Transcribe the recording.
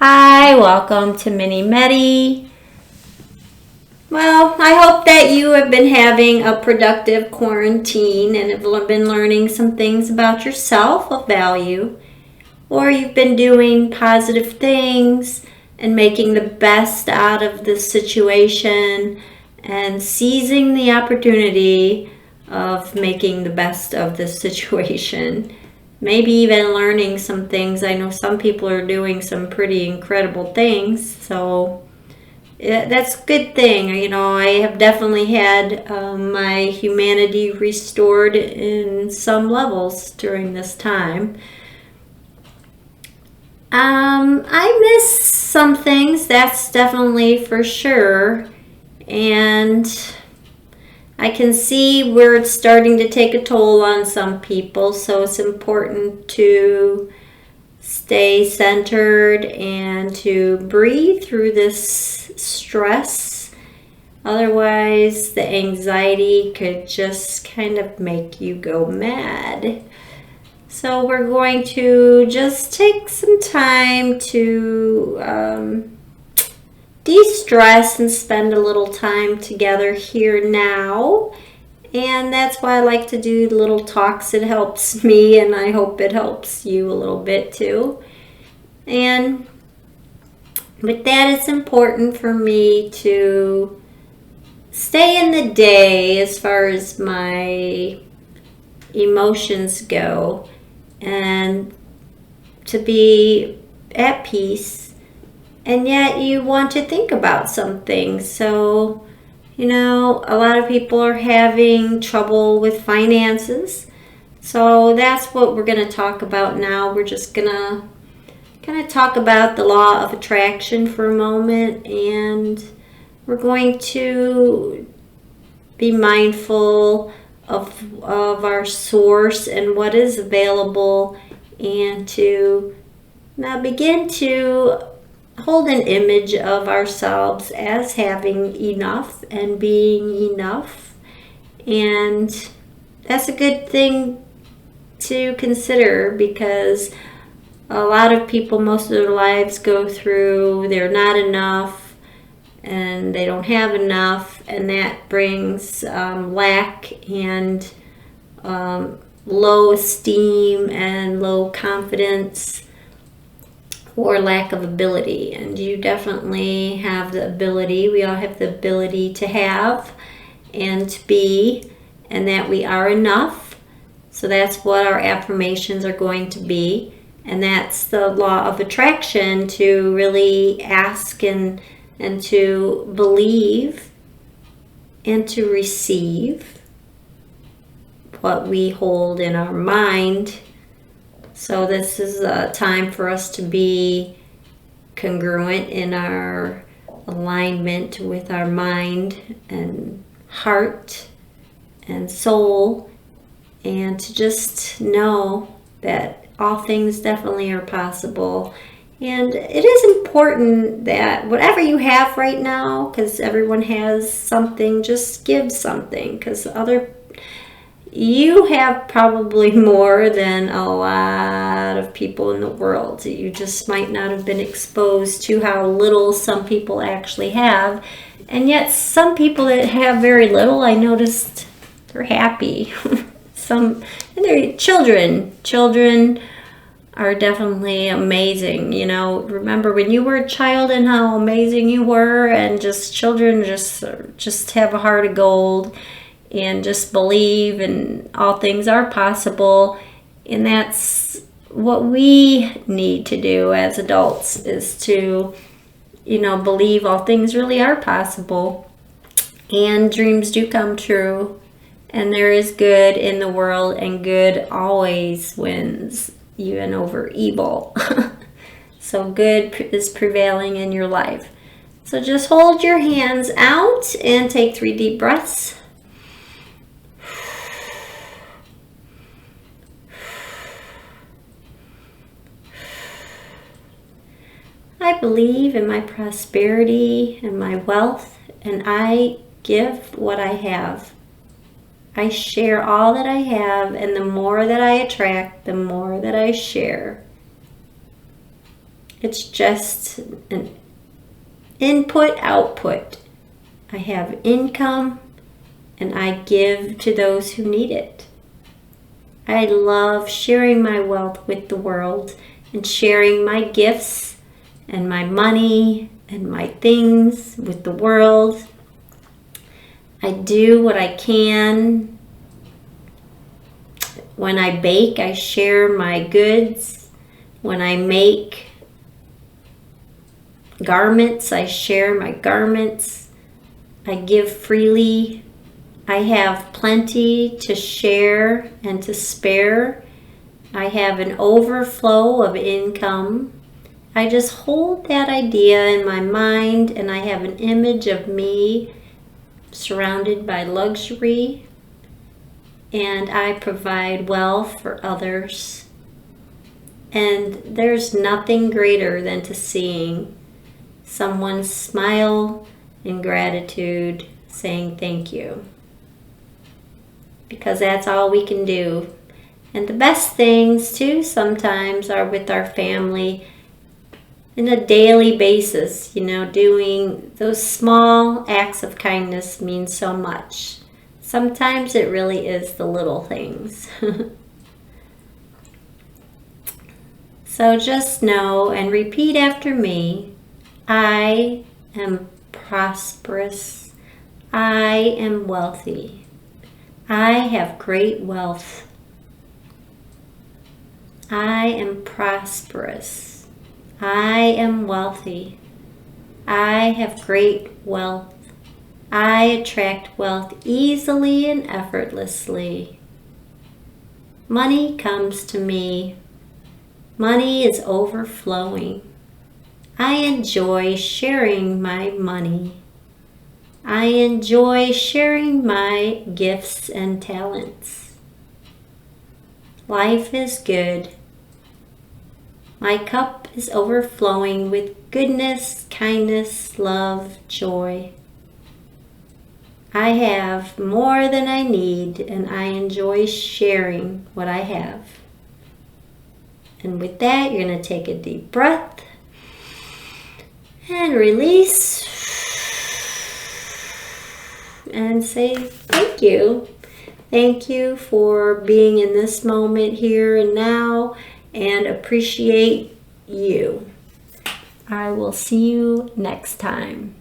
Hi, welcome to Mini Medi. Well, I hope that you have been having a productive quarantine and have been learning some things about yourself of value, or you've been doing positive things and making the best out of the situation and seizing the opportunity of making the best of the situation. Maybe even learning some things. I know some people are doing some pretty incredible things, so that's a good thing. I have definitely had my humanity restored in some levels during this time. I miss some things, that's definitely for sure, and I can see where it's starting to take a toll on some people, so it's important to stay centered and to breathe through this stress. Otherwise, the anxiety could just kind of make you go mad. So we're going to just take some time to de-stress and spend a little time together here now. And that's why I like to do little talks. It helps me, and I hope it helps you a little bit too. And with that, it's important for me to stay in the day as far as my emotions go, and to be at peace. And yet you want to think about something. So, a lot of people are having trouble with finances. So that's what we're going to talk about now. We're just going to kind of talk about the law of attraction for a moment. And we're going to be mindful of our source and what is available, and to now begin to hold an image of ourselves as having enough and being enough. And that's a good thing to consider, because a lot of people, most of their lives, go through they're not enough and they don't have enough, and that brings lack and low esteem and low confidence, or lack of ability. And you definitely have the ability. We all have the ability to have and to be, and that we are enough. So that's what our affirmations are going to be. And that's the law of attraction, to really ask and to believe and to receive what we hold in our mind. So this is a time for us to be congruent in our alignment with our mind and heart and soul, and to just know that all things definitely are possible. And it is important that whatever you have right now, because everyone has something, just give something, because you have probably more than a lot of people in the world. You just might not have been exposed to how little some people actually have. And yet some people that have very little, I noticed they're happy. And they're children. Children are definitely amazing. Remember when you were a child and how amazing you were, and just children just have a heart of gold. And just believe, and all things are possible. And that's what we need to do as adults, is to, believe all things really are possible. And dreams do come true. And there is good in the world, and good always wins, even over evil. So good is prevailing in your life. So just hold your hands out and take 3 deep breaths. I believe in my prosperity and my wealth, and I give what I have. I share all that I have, and the more that I attract, the more that I share. It's just an input, output. I have income and I give to those who need it. I love sharing my wealth with the world and sharing my gifts and my money and my things with the world. I do what I can. When I bake, I share my goods. When I make garments, I share my garments. I give freely. I have plenty to share and to spare. I have an overflow of income. I just hold that idea in my mind and I have an image of me surrounded by luxury, and I provide wealth for others. And there's nothing greater than to seeing someone smile in gratitude, saying thank you. Because that's all we can do. And the best things too sometimes are with our family on a daily basis. Doing those small acts of kindness means so much. Sometimes it really is the little things. So just know and repeat after me. I am prosperous. I am wealthy. I have great wealth. I am prosperous. I am wealthy. I have great wealth. I attract wealth easily and effortlessly. Money comes to me. Money is overflowing. I enjoy sharing my money. I enjoy sharing my gifts and talents. Life is good. My cup is overflowing with goodness, kindness, love, joy. I have more than I need, and I enjoy sharing what I have. And with that, you're going to take a deep breath and release and say thank you. Thank you for being in this moment here and now, and appreciate you. I will see you next time.